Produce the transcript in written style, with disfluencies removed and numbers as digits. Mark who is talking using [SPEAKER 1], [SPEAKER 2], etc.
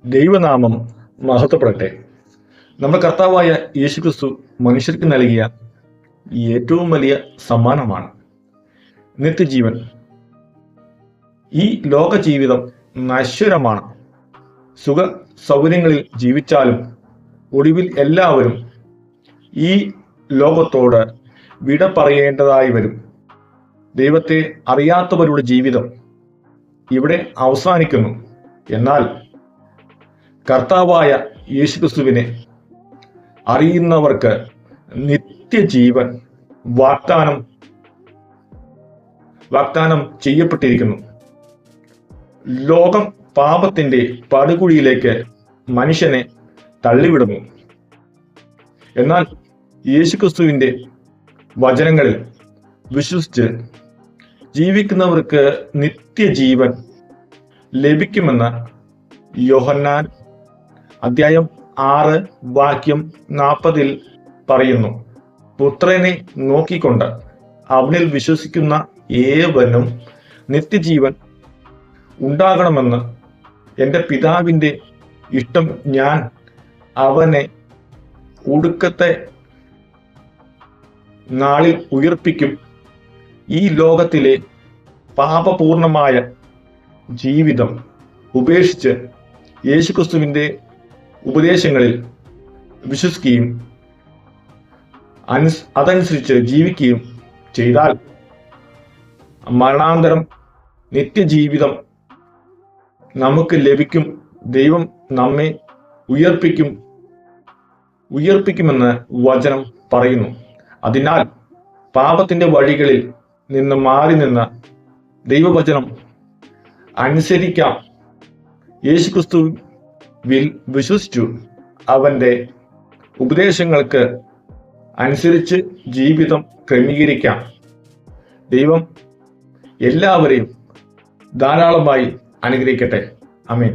[SPEAKER 1] ദൈവനാമം മഹത്വപ്പെടട്ടെ. നമ്മുടെ കർത്താവായ യേശുക്രിസ്തു മനുഷ്യർക്ക് നൽകിയ ഏറ്റവും വലിയ സമ്മാനമാണ് നിത്യജീവൻ. ഈ ലോക ജീവിതം നശ്വരമാണ്. സുഖ സൗകര്യങ്ങളിൽ ജീവിച്ചാലും ഒടുവിൽ എല്ലാവരും ഈ ലോകത്തോട് വിട പറയേണ്ടതായി വരും. ദൈവത്തെ അറിയാത്തവരുടെ ജീവിതം ഇവിടെ അവസാനിക്കുന്നു. എന്നാൽ കർത്താവായ യേശുക്രിസ്തുവിനെ അറിയുന്നവർക്ക് നിത്യജീവൻ വാഗ്ദാനം ചെയ്യപ്പെട്ടിരിക്കുന്നു. ലോകം പാപത്തിന്റെ പടുകുഴിയിലേക്ക് മനുഷ്യനെ തള്ളിവിടുന്നു. എന്നാൽ യേശുക്രിസ്തുവിന്റെ വചനങ്ങളിൽ വിശ്വസിച്ച് ജീവിക്കുന്നവർക്ക് നിത്യജീവൻ ലഭിക്കുമെന്ന് യോഹന്നാൻ അധ്യായം 6 വാക്യം 40 പറയുന്നു. പുത്രനെ നോക്കിക്കൊണ്ട് അവനിൽ വിശ്വസിക്കുന്ന ഏവനും നിത്യജീവൻ ഉണ്ടാകണമെന്ന് എൻ്റെ പിതാവിൻ്റെ ഇഷ്ടം. ഞാൻ അവനെ ഒടുക്കത്തെ നാളിൽ ഉയർപ്പിക്കും. ഈ ലോകത്തിലെ പാപപൂർണമായ ജീവിതം ഉപേക്ഷിച്ച് യേശുക്രിസ്തുവിൻ്റെ ഉപദേശങ്ങളിൽ വിശ്വസിക്കുകയും അതനുസരിച്ച് ജീവിക്കുകയും ചെയ്താൽ മരണാന്തരം നിത്യജീവിതം നമുക്ക് ലഭിക്കും. ദൈവം നമ്മെ ഉയർപ്പിക്കുമെന്ന് വചനം പറയുന്നു. അതിനാൽ പാപത്തിന്റെ വഴികളിൽ നിന്ന് മാറി നിന്ന് ദൈവവചനം അനുസരിക്കാം. യേശുക്രിസ്തുവിൽ വിശ്വസിച്ചു അവന്റെ ഉപദേശങ്ങൾക്ക് അനുസരിച്ച് ജീവിതം ക്രമീകരിക്കാം. ദൈവം എല്ലാവരെയും ധാരാളമായി അനുഗ്രഹിക്കട്ടെ. ആമേൻ.